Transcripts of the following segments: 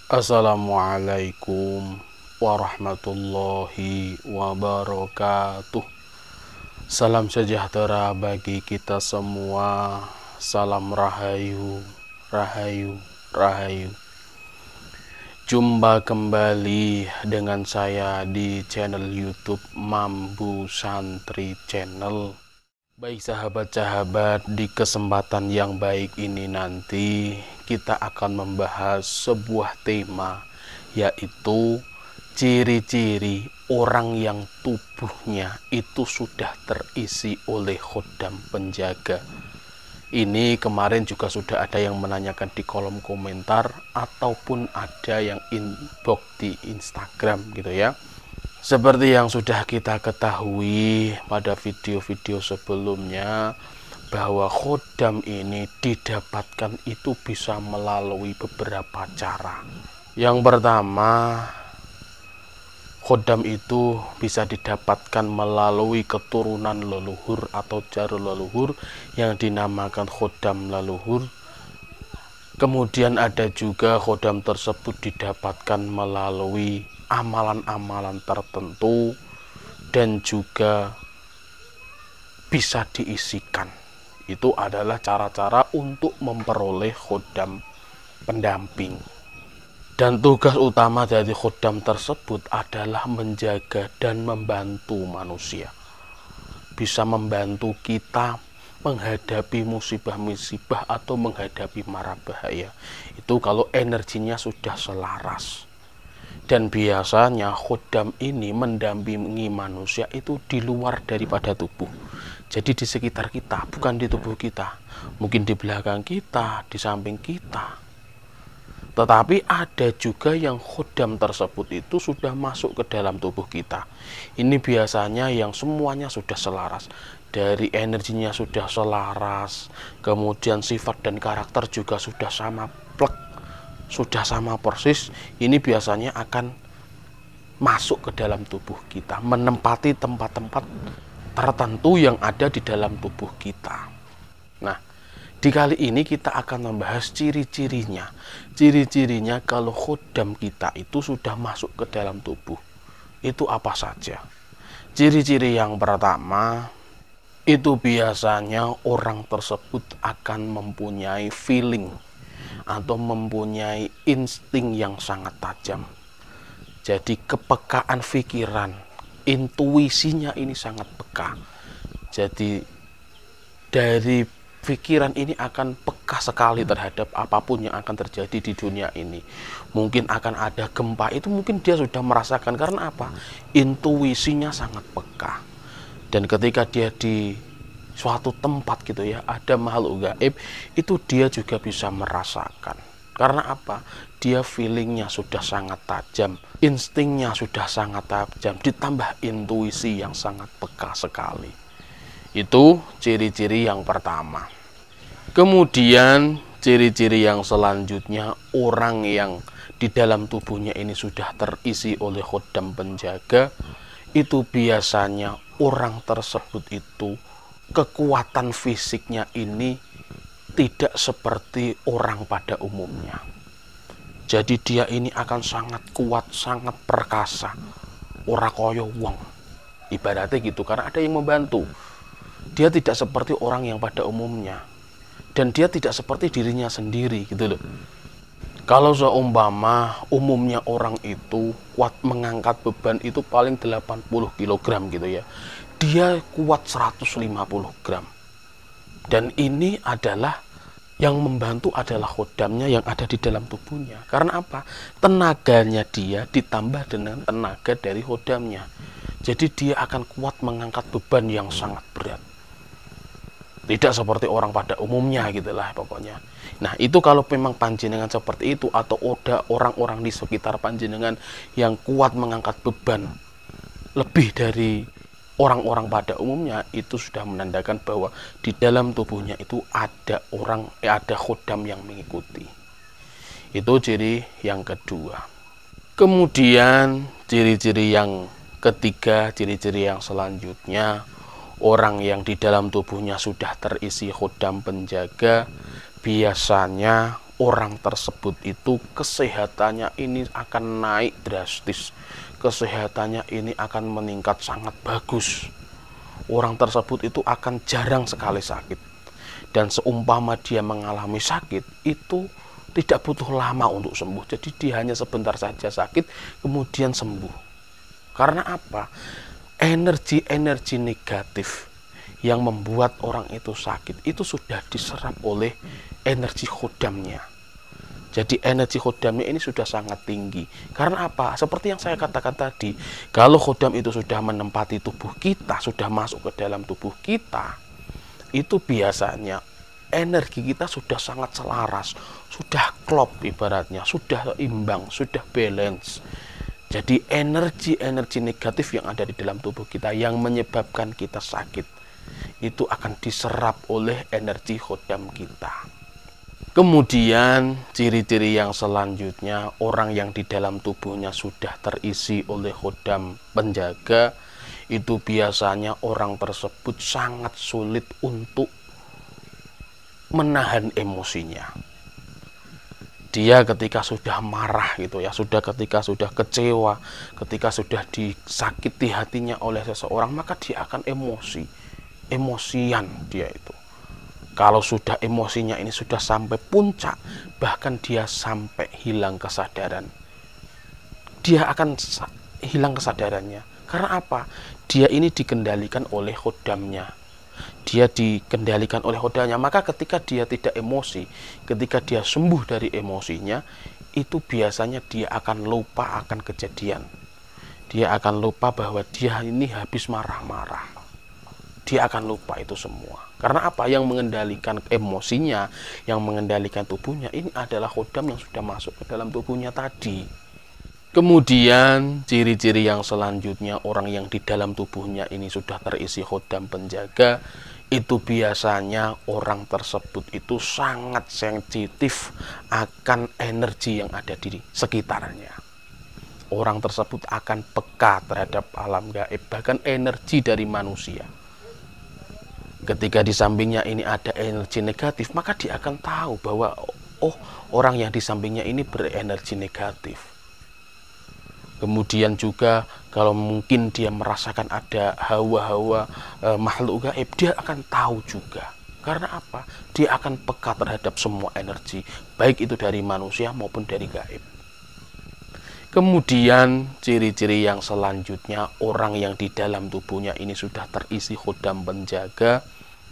Assalamualaikum warahmatullahi wabarakatuh. Salam sejahtera bagi kita semua. Salam rahayu, rahayu, rahayu. Jumpa kembali dengan saya di channel YouTube Mambu Santri Channel. Baik sahabat-sahabat, di kesempatan yang baik ini nanti kita akan membahas sebuah tema, yaitu ciri-ciri orang yang tubuhnya itu sudah terisi oleh khodam penjaga. Ini kemarin juga sudah ada yang menanyakan di kolom komentar ataupun ada yang inbox di Instagram gitu ya. Seperti yang sudah kita ketahui pada video-video sebelumnya, bahwa khodam ini didapatkan itu bisa melalui beberapa cara. Yang pertama, khodam itu bisa didapatkan melalui keturunan leluhur atau jalur leluhur yang dinamakan khodam leluhur. Kemudian ada juga khodam tersebut didapatkan melalui amalan-amalan tertentu dan juga bisa diisikan. Itu adalah cara-cara untuk memperoleh khodam pendamping. Dan tugas utama dari khodam tersebut adalah menjaga dan membantu manusia. Bisa membantu kita menghadapi musibah-musibah atau menghadapi mara bahaya. Itu kalau energinya sudah selaras. Dan biasanya khodam ini mendampingi manusia itu di luar daripada tubuh. Jadi di sekitar kita, bukan di tubuh kita. Mungkin di belakang kita, di samping kita. Tetapi ada juga yang khodam tersebut itu sudah masuk ke dalam tubuh kita. Ini biasanya yang semuanya sudah selaras. Dari energinya sudah selaras, kemudian sifat dan karakter juga sudah sama plek, sudah sama persis. Ini biasanya akan masuk ke dalam tubuh kita, menempati tempat-tempat tertentu yang ada di dalam tubuh kita. Nah, di kali ini kita akan membahas ciri-cirinya. Ciri-cirinya kalau khodam kita itu sudah masuk ke dalam tubuh. Itu apa saja? Ciri-ciri yang pertama, itu biasanya orang tersebut akan mempunyai feeling atau mempunyai insting yang sangat tajam. Jadi kepekaan pikiran, intuisinya ini sangat peka. Jadi dari pikiran ini akan peka sekali terhadap apapun yang akan terjadi di dunia ini. Mungkin akan ada gempa, itu mungkin dia sudah merasakan. Karena apa? Intuisinya sangat peka. Dan ketika dia di suatu tempat gitu ya, ada makhluk gaib, itu dia juga bisa merasakan. Karena apa? Dia feelingnya sudah sangat tajam, instingnya sudah sangat tajam, ditambah intuisi yang sangat peka sekali. Itu ciri-ciri yang pertama. Kemudian ciri-ciri yang selanjutnya, orang yang di dalam tubuhnya ini sudah terisi oleh khodam penjaga, itu biasanya orang tersebut itu kekuatan fisiknya ini tidak seperti orang pada umumnya. Jadi dia ini akan sangat kuat, sangat perkasa, ora koyo wong, ibaratnya gitu, karena ada yang membantu. Dia tidak seperti orang yang pada umumnya, dan dia tidak seperti dirinya sendiri gitu loh. Kalau seumpama umumnya orang itu kuat mengangkat beban itu paling 80 kg gitu ya, dia kuat 150 gram. Dan ini adalah yang membantu adalah khodamnya yang ada di dalam tubuhnya. Karena apa? Tenaganya dia ditambah dengan tenaga dari khodamnya. Jadi dia akan kuat mengangkat beban yang sangat berat. Tidak seperti orang pada umumnya gitulah pokoknya. Nah, itu kalau memang panjenengan seperti itu, atau ada orang-orang di sekitar panjenengan yang kuat mengangkat beban lebih dari orang-orang pada umumnya, itu sudah menandakan bahwa di dalam tubuhnya itu ada ada khodam yang mengikuti. Itu ciri yang kedua. Kemudian ciri-ciri yang ketiga, ciri-ciri yang selanjutnya, orang yang di dalam tubuhnya sudah terisi khodam penjaga, biasanya orang tersebut itu kesehatannya ini akan naik drastis, kesehatannya ini akan meningkat sangat bagus. Orang tersebut itu akan jarang sekali sakit, dan seumpama dia mengalami sakit itu tidak butuh lama untuk sembuh. Jadi dia hanya sebentar saja sakit kemudian sembuh. Karena apa? Energi-energi negatif yang membuat orang itu sakit itu sudah diserap oleh energi khodamnya. Jadi energi khodamnya ini sudah sangat tinggi. Karena apa? Seperti yang saya katakan tadi, kalau khodam itu sudah menempati tubuh kita, sudah masuk ke dalam tubuh kita, itu biasanya energi kita sudah sangat selaras, sudah klop ibaratnya, sudah imbang, sudah balance. Jadi energi-energi negatif yang ada di dalam tubuh kita yang menyebabkan kita sakit itu akan diserap oleh energi khodam kita. Kemudian ciri-ciri yang selanjutnya, orang yang di dalam tubuhnya sudah terisi oleh khodam penjaga, itu biasanya orang tersebut sangat sulit untuk menahan emosinya. Dia ketika sudah marah gitu ya, ketika sudah kecewa, ketika sudah disakiti hatinya oleh seseorang, maka dia akan emosian dia itu. Kalau sudah emosinya ini sudah sampai puncak, bahkan dia sampai hilang kesadaran. Dia akan hilang kesadarannya. Karena apa? Dia ini dikendalikan oleh khodamnya. Dia dikendalikan oleh khodamnya. Maka ketika dia tidak emosi, ketika dia sembuh dari emosinya, itu biasanya dia akan lupa akan kejadian. Dia akan lupa bahwa dia ini habis marah-marah. Dia akan lupa itu semua. Karena apa? Yang mengendalikan emosinya, yang mengendalikan tubuhnya, ini adalah khodam yang sudah masuk ke dalam tubuhnya tadi. Kemudian ciri-ciri yang selanjutnya, orang yang di dalam tubuhnya ini sudah terisi khodam penjaga, itu biasanya orang tersebut itu sangat sensitif akan energi yang ada di sekitarnya. Orang tersebut akan peka terhadap alam gaib, bahkan energi dari manusia. Ketika di sampingnya ini ada energi negatif, maka dia akan tahu bahwa orang yang di sampingnya ini berenergi negatif. Kemudian juga kalau mungkin dia merasakan ada hawa-hawa makhluk gaib, dia akan tahu juga. Karena apa? Dia akan peka terhadap semua energi, baik itu dari manusia maupun dari gaib. Kemudian ciri-ciri yang selanjutnya, orang yang di dalam tubuhnya ini sudah terisi khodam penjaga,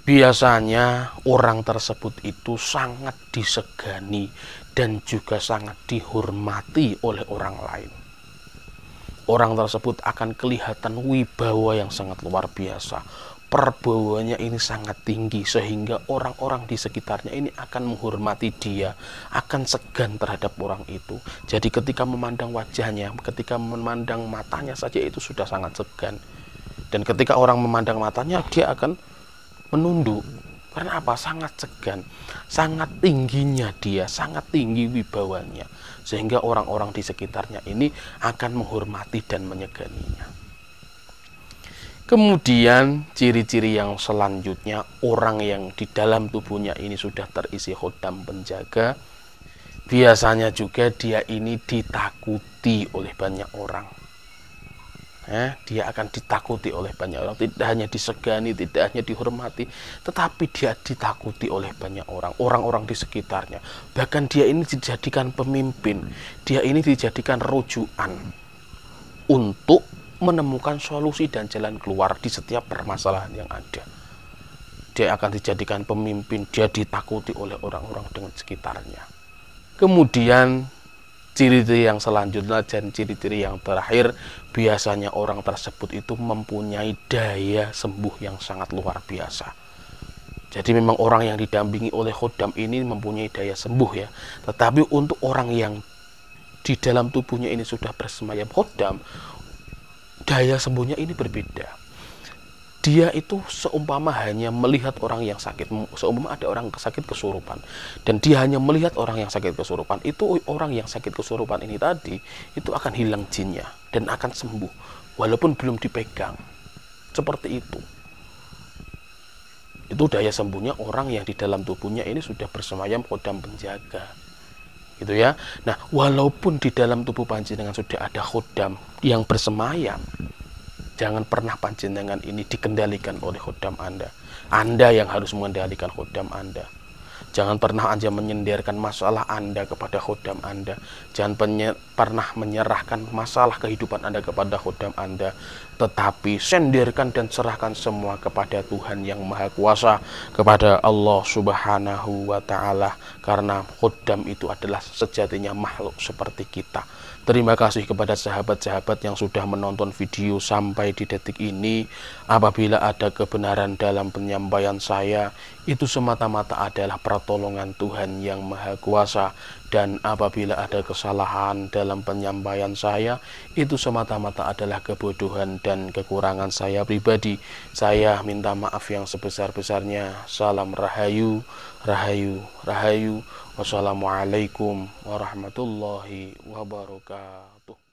biasanya orang tersebut itu sangat disegani dan juga sangat dihormati oleh orang lain. Orang tersebut akan kelihatan wibawa yang sangat luar biasa. Perbawanya ini sangat tinggi sehingga orang-orang di sekitarnya ini akan menghormati dia, akan segan terhadap orang itu. Jadi ketika memandang wajahnya, ketika memandang matanya saja itu sudah sangat segan. Dan ketika orang memandang matanya, dia akan menunduk. Karena apa? Sangat segan, sangat tingginya dia, sangat tinggi wibawanya, sehingga orang-orang di sekitarnya ini akan menghormati dan menyeganinya. Kemudian ciri-ciri yang selanjutnya, orang yang di dalam tubuhnya ini sudah terisi khodam penjaga, biasanya juga dia ini ditakuti oleh banyak orang. Dia akan ditakuti oleh banyak orang, tidak hanya disegani, tidak hanya dihormati, tetapi dia ditakuti oleh banyak orang, orang-orang di sekitarnya. Bahkan dia ini dijadikan pemimpin, dia ini dijadikan rujukan untuk menemukan solusi dan jalan keluar di setiap permasalahan yang ada. Dia akan dijadikan pemimpin, dia ditakuti oleh orang-orang dengan sekitarnya. Kemudian ciri-ciri yang selanjutnya dan ciri-ciri yang terakhir, biasanya orang tersebut itu mempunyai daya sembuh yang sangat luar biasa. Jadi memang orang yang didampingi oleh khodam ini mempunyai daya sembuh ya. Tetapi untuk orang yang di dalam tubuhnya ini sudah bersemayam khodam, daya sembuhnya ini berbeda. Dia itu seumpama hanya melihat orang yang sakit, seumpama ada orang sakit kesurupan, dan dia hanya melihat orang yang sakit kesurupan, itu orang yang sakit kesurupan ini tadi, itu akan hilang jinnya, dan akan sembuh, walaupun belum dipegang. Seperti itu. Itu daya sembuhnya orang yang di dalam tubuhnya ini sudah bersemayam khodam penjaga. gitu ya. Nah, walaupun di dalam tubuh panjenengan sudah ada khodam yang bersemayam, jangan pernah panjenengan ini dikendalikan oleh khodam Anda. Anda yang harus mengendalikan khodam Anda. Jangan pernah Anda menyenderkan masalah Anda kepada khodam Anda. Jangan pernah menyerahkan masalah kehidupan Anda kepada khodam Anda. Tetapi sendirkan dan serahkan semua kepada Tuhan yang Maha Kuasa, kepada Allah Subhanahu wa Ta'ala. Karena khodam itu adalah sejatinya makhluk seperti kita. Terima kasih kepada sahabat-sahabat yang sudah menonton video sampai di detik ini. Apabila ada kebenaran dalam penyampaian saya, itu semata-mata adalah pertolongan Tuhan yang Maha Kuasa. Dan apabila ada kesalahan dalam penyampaian saya, itu semata-mata adalah kebodohan dan kekurangan saya pribadi. Saya minta maaf yang sebesar-besarnya. Salam Rahayu, Rahayu, Rahayu. Wassalamualaikum warahmatullahi wabarakatuh.